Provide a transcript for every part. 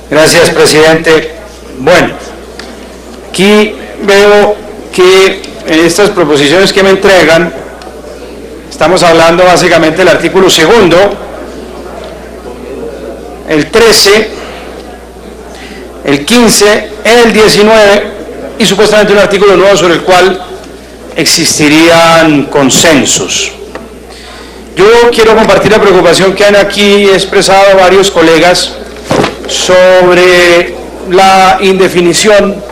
Gracias, presidente. Bueno, aquí veo que en estas proposiciones que me entregan estamos hablando básicamente del artículo segundo, el 13, el 15, el 19 y supuestamente un artículo nuevo sobre el cual existirían consensos. Yo quiero compartir la preocupación que han aquí expresado varios colegas sobre la indefinición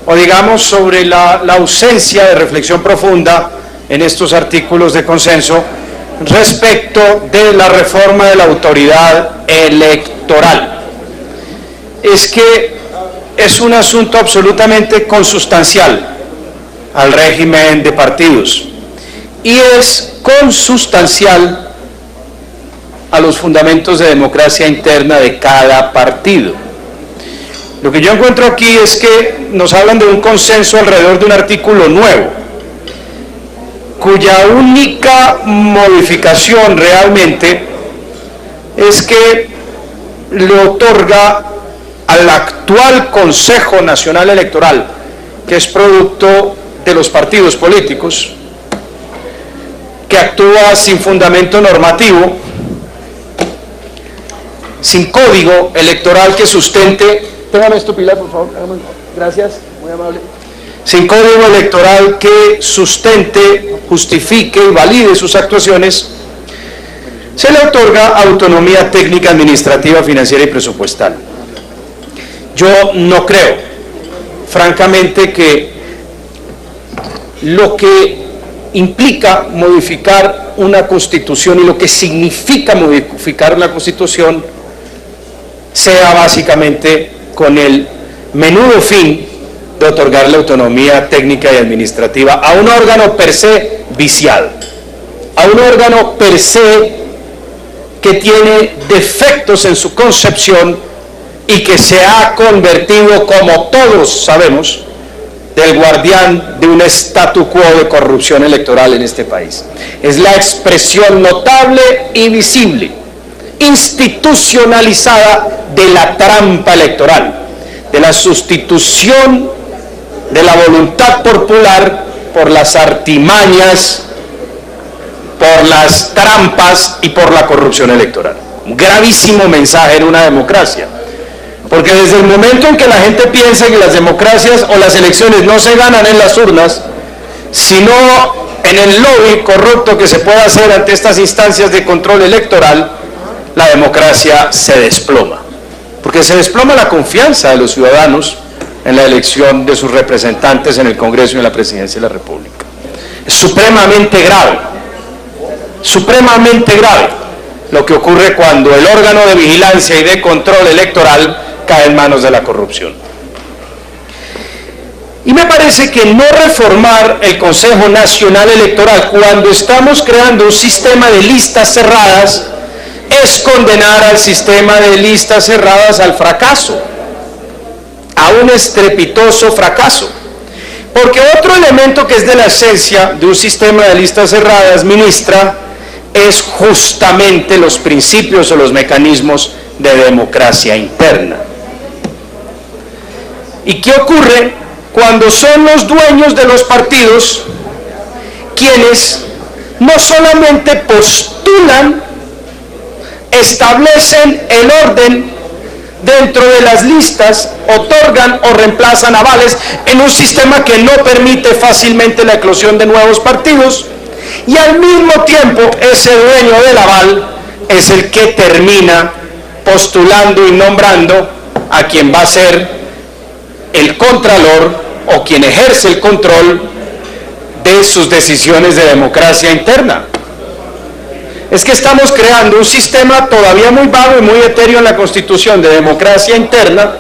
o digamos sobre la ausencia de reflexión profunda en estos artículos de consenso respecto de la reforma de la autoridad electoral. Es que es un asunto absolutamente consustancial al régimen de partidos y es consustancial a los fundamentos de democracia interna de cada partido. Lo que yo encuentro aquí es que nos hablan de un consenso alrededor de un artículo nuevo, cuya única modificación realmente es que le otorga al actual Consejo Nacional Electoral, que es producto de los partidos políticos, que actúa sin fundamento normativo, sin código electoral que sustente, téngame esto, Pilar, por favor, gracias, muy amable, sin código electoral que sustente, justifique y valide sus actuaciones, se le otorga autonomía técnica, administrativa, financiera y presupuestal. Yo no creo, francamente, que lo que implica modificar una constitución y lo que significa modificar una constitución sea básicamente con el menudo fin de otorgarle autonomía técnica y administrativa a un órgano per se viciado, a un órgano per se que tiene defectos en su concepción y que se ha convertido, como todos sabemos, del guardián de un statu quo de corrupción electoral en este país. Es la expresión notable y visible, institucionalizada de la trampa electoral, de la sustitución de la voluntad popular por las artimañas, por las trampas y por la corrupción electoral. Un gravísimo mensaje en una democracia, porque desde el momento en que la gente piensa que las democracias o las elecciones no se ganan en las urnas, sino en el lobby corrupto que se puede hacer ante estas instancias de control electoral, la democracia se desploma, porque se desploma la confianza de los ciudadanos en la elección de sus representantes en el Congreso y en la Presidencia de la República. Es supremamente grave lo que ocurre cuando el órgano de vigilancia y de control electoral cae en manos de la corrupción. Y me parece que no reformar el Consejo Nacional Electoral cuando estamos creando un sistema de listas cerradas es condenar al sistema de listas cerradas al fracaso, a un estrepitoso fracaso. Porque otro elemento que es de la esencia de un sistema de listas cerradas, ministra, es justamente los principios o los mecanismos de democracia interna. ¿Y qué ocurre cuando son los dueños de los partidos quienes no solamente postulan, establecen el orden dentro de las listas, otorgan o reemplazan avales en un sistema que no permite fácilmente la eclosión de nuevos partidos, y al mismo tiempo ese dueño del aval es el que termina postulando y nombrando a quien va a ser el contralor o quien ejerce el control de sus decisiones de democracia interna? Es que estamos creando un sistema todavía muy vago y muy etéreo en la Constitución de democracia interna,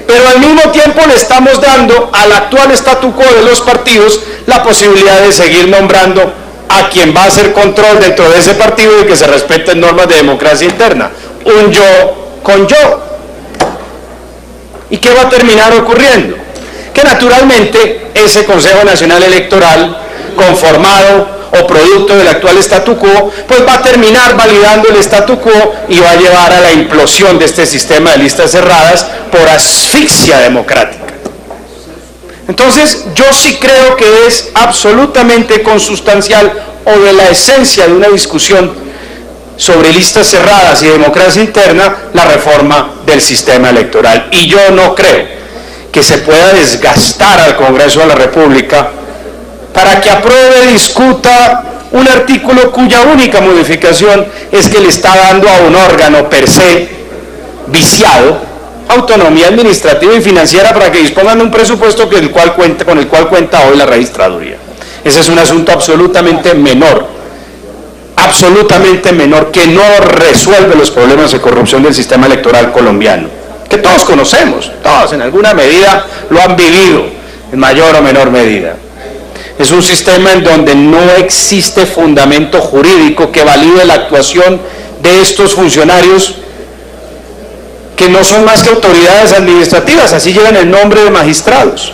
pero al mismo tiempo le estamos dando al actual statu quo de los partidos la posibilidad de seguir nombrando a quien va a hacer control dentro de ese partido y que se respeten normas de democracia interna. Un yo con yo. ¿Y qué va a terminar ocurriendo? Que naturalmente ese Consejo Nacional Electoral, conformado o producto del actual statu quo, pues va a terminar validando el statu quo y va a llevar a la implosión de este sistema de listas cerradas por asfixia democrática. Entonces, yo sí creo que es absolutamente consustancial o de la esencia de una discusión sobre listas cerradas y democracia interna la reforma del sistema electoral. Y yo no creo que se pueda desgastar al Congreso de la República para que apruebe y discuta un artículo cuya única modificación es que le está dando a un órgano per se viciado autonomía administrativa y financiera para que dispongan de un presupuesto con el cual cuenta hoy la registraduría. Ese es un asunto absolutamente menor, que no resuelve los problemas de corrupción del sistema electoral colombiano, que todos conocemos, todos en alguna medida lo han vivido, en mayor o menor medida. Es un sistema en donde no existe fundamento jurídico que valide la actuación de estos funcionarios que no son más que autoridades administrativas, así llevan el nombre de magistrados,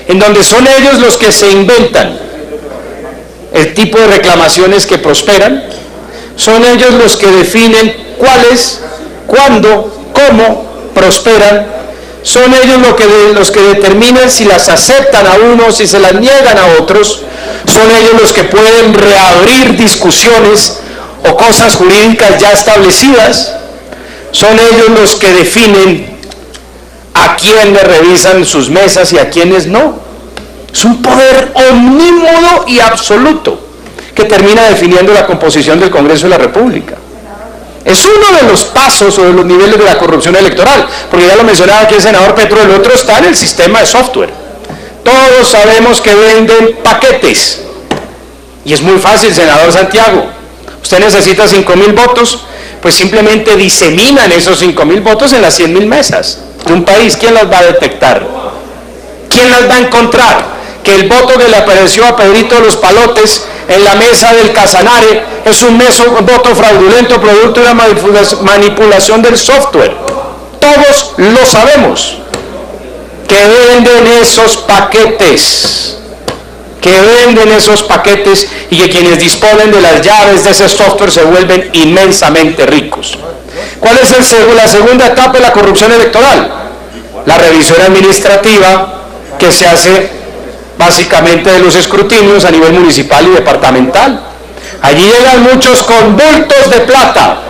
en donde son ellos los que se inventan el tipo de reclamaciones que prosperan, son ellos los que definen cuáles, cuándo, cómo prosperan, son ellos los que determinan si las aceptan a unos, si se las niegan a otros, son ellos los que pueden reabrir discusiones o cosas jurídicas ya establecidas, son ellos los que definen a quiénes revisan sus mesas y a quiénes no. Es un poder omnímodo y absoluto que termina definiendo la composición del Congreso de la República. Es uno de los pasos o de los niveles de la corrupción electoral, porque ya lo mencionaba aquí el senador Petro, el otro está en el sistema de software. Todos sabemos que venden paquetes, y es muy fácil, senador Santiago. Usted necesita 5.000 votos, pues simplemente diseminan esos 5.000 votos en las 100.000 mesas de un país. ¿Quién las va a detectar? ¿Quién las va a encontrar? Que el voto que le apareció a Pedrito de los Palotes en la mesa del Casanare es un voto fraudulento producto de una manipulación del software. Todos lo sabemos. Que venden esos paquetes. Y que quienes disponen de las llaves de ese software se vuelven inmensamente ricos. ¿Cuál es la segunda etapa de la corrupción electoral? La revisión administrativa que se hace básicamente de los escrutinios a nivel municipal y departamental. Allí llegan muchos con bultos de plata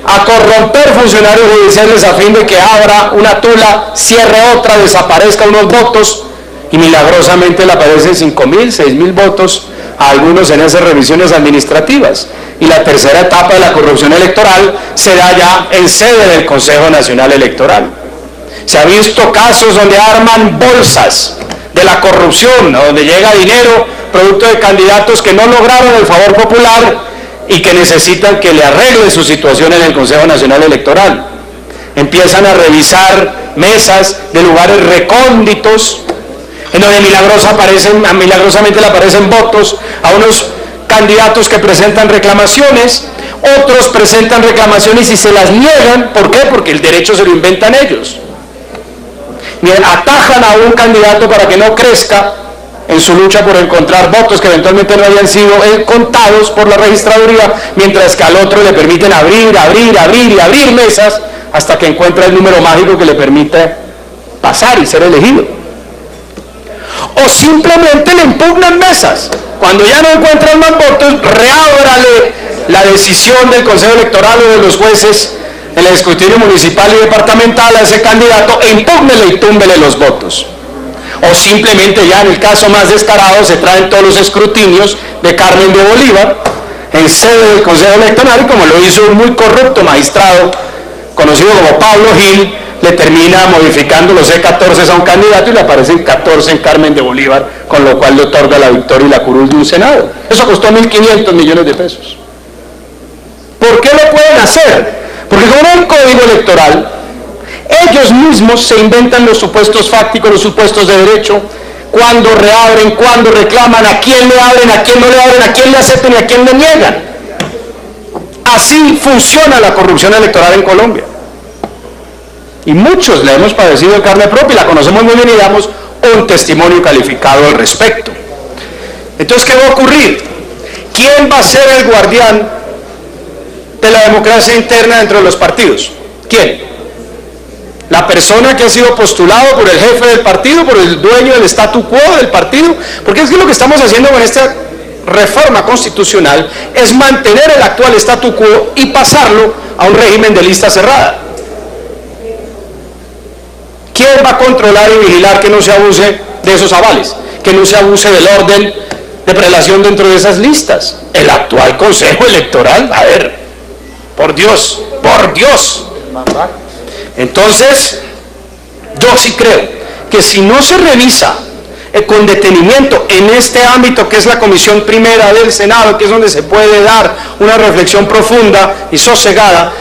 a corromper funcionarios judiciales a fin de que abra una tula, cierre otra, desaparezca unos votos y milagrosamente le aparecen 5.000, 6.000 votos a algunos en esas revisiones administrativas. Y la tercera etapa de la corrupción electoral se da ya en sede del Consejo Nacional Electoral. Se ha visto casos donde arman bolsas de la corrupción, donde llega dinero producto de candidatos que no lograron el favor popular y que necesitan que le arregle su situación en el Consejo Nacional Electoral. Empiezan a revisar mesas de lugares recónditos en donde milagrosamente le aparecen votos a unos candidatos que presentan reclamaciones, otros presentan reclamaciones y se las niegan. ¿Por qué? Porque el derecho se lo inventan ellos. Atajan a un candidato para que no crezca en su lucha por encontrar votos que eventualmente no hayan sido contados por la registraduría, mientras que al otro le permiten abrir mesas hasta que encuentra el número mágico que le permite pasar y ser elegido. O simplemente le impugnan mesas. Cuando ya no encuentran más votos, reábrale la decisión del Consejo Electoral o de los jueces en el escrutinio municipal y departamental a ese candidato e impúgnele y túmbele los votos. O simplemente ya en el caso más descarado se traen todos los escrutinios de Carmen de Bolívar en sede del Consejo Electoral, y como lo hizo un muy corrupto magistrado conocido como Pablo Gil, le termina modificando los E14 a un candidato y le aparecen 14 en Carmen de Bolívar, con lo cual le otorga la victoria y la curul de un senado. Eso costó 1.500 millones de pesos. ¿Por qué lo pueden hacer? Porque como no hay código electoral, ellos mismos se inventan los supuestos fácticos, los supuestos de derecho, cuándo reabren, cuándo reclaman, a quién le abren, a quién no le abren, a quién le aceptan y a quién le niegan. Así funciona la corrupción electoral en Colombia. Y muchos la hemos padecido en carne propia y la conocemos muy bien y damos un testimonio calificado al respecto. Entonces, ¿qué va a ocurrir? ¿Quién va a ser el guardián de la democracia interna dentro de los partidos? ¿Quién? ¿La persona que ha sido postulado por el jefe del partido, por el dueño del statu quo del partido? Porque es que lo que estamos haciendo con esta reforma constitucional es mantener el actual statu quo y pasarlo a un régimen de lista cerrada. ¿Quién va a controlar y vigilar que no se abuse de esos avales? Que no se abuse del orden de prelación dentro de esas listas. El actual Consejo Electoral. A ver, por Dios, por Dios. Entonces, yo sí creo que si no se revisa con detenimiento en este ámbito que es la Comisión Primera del Senado, que es donde se puede dar una reflexión profunda y sosegada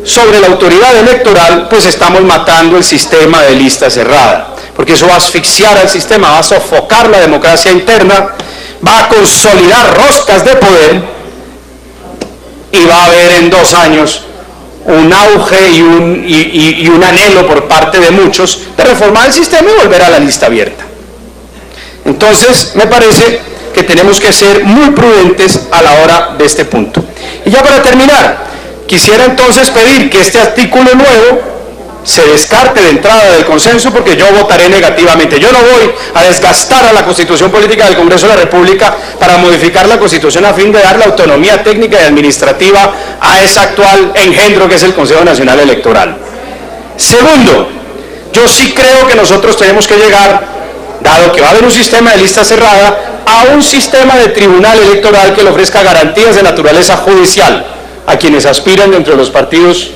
sobre la autoridad electoral, pues estamos matando el sistema de lista cerrada, porque eso va a asfixiar al sistema, va a sofocar la democracia interna, va a consolidar roscas de poder y va a haber en 2 años un auge y un anhelo por parte de muchos de reformar el sistema y volver a la lista abierta. Entonces, me parece que tenemos que ser muy prudentes a la hora de este punto. Y ya para terminar, quisiera entonces pedir que este artículo nuevo se descarte de entrada del consenso, porque yo votaré negativamente. Yo no voy a desgastar a la Constitución Política del Congreso de la República para modificar la Constitución a fin de dar la autonomía técnica y administrativa a ese actual engendro que es el Consejo Nacional Electoral. Segundo, yo sí creo que nosotros tenemos que llegar, dado que va a haber un sistema de lista cerrada, a un sistema de tribunal electoral que le ofrezca garantías de naturaleza judicial a quienes aspiran dentro de los partidos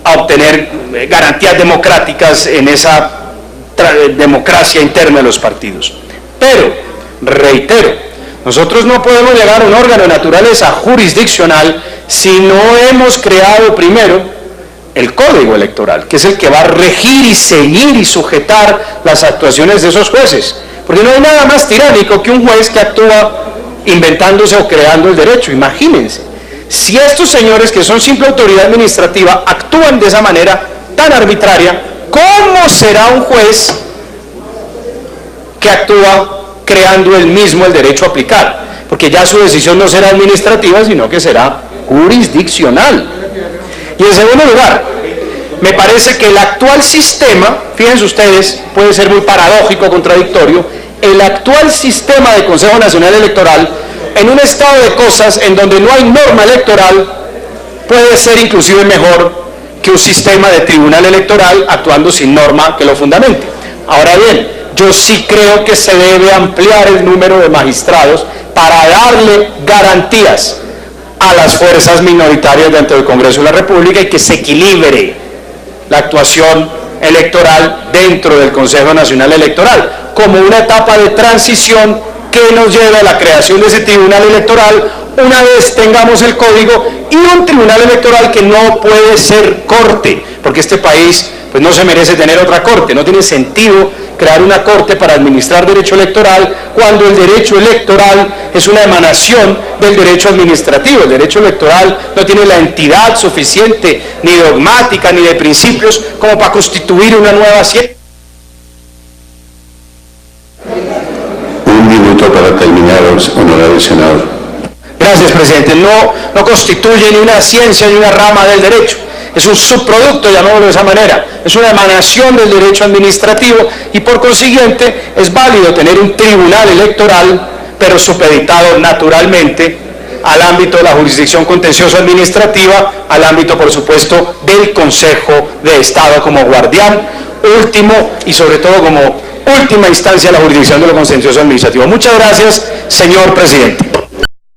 a obtener garantías democráticas en esa democracia interna de los partidos. Pero, reitero, nosotros no podemos llegar a un órgano de naturaleza jurisdiccional si no hemos creado primero el Código Electoral, que es el que va a regir y seguir y sujetar las actuaciones de esos jueces. Porque no hay nada más tiránico que un juez que actúa inventándose o creando el derecho. Imagínense, si estos señores, que son simple autoridad administrativa, actúan de esa manera tan arbitraria, ¿cómo será un juez que actúa creando él mismo el derecho a aplicar? Porque ya su decisión no será administrativa, sino que será jurisdiccional. Y en segundo lugar, me parece que el actual sistema, fíjense ustedes, puede ser muy paradójico, contradictorio, el actual sistema de Consejo Nacional Electoral, en un estado de cosas en donde no hay norma electoral, puede ser inclusive mejor que un sistema de tribunal electoral actuando sin norma que lo fundamente. Ahora bien, yo sí creo que se debe ampliar el número de magistrados para darle garantías a las fuerzas minoritarias dentro del Congreso de la República y que se equilibre la actuación electoral dentro del Consejo Nacional Electoral, como una etapa de transición que nos lleve a la creación de ese tribunal electoral una vez tengamos el código, y un tribunal electoral que no puede ser corte, porque este país pues no se merece tener otra corte. No tiene sentido crear una corte para administrar derecho electoral cuando el derecho electoral es una emanación del derecho administrativo. El derecho electoral no tiene la entidad suficiente, ni dogmática, ni de principios, como para constituir una nueva ciencia. Un minuto para terminar, honorable senador. Gracias, presidente. No constituye ni una ciencia ni una rama del derecho. Es un subproducto, llamémoslo de esa manera. Es una emanación del derecho administrativo y por consiguiente es válido tener un tribunal electoral, pero supeditado naturalmente al ámbito de la jurisdicción contencioso administrativa, al ámbito, por supuesto, del Consejo de Estado como guardián último y sobre todo como última instancia de la jurisdicción de lo contencioso administrativo. Muchas gracias, señor presidente.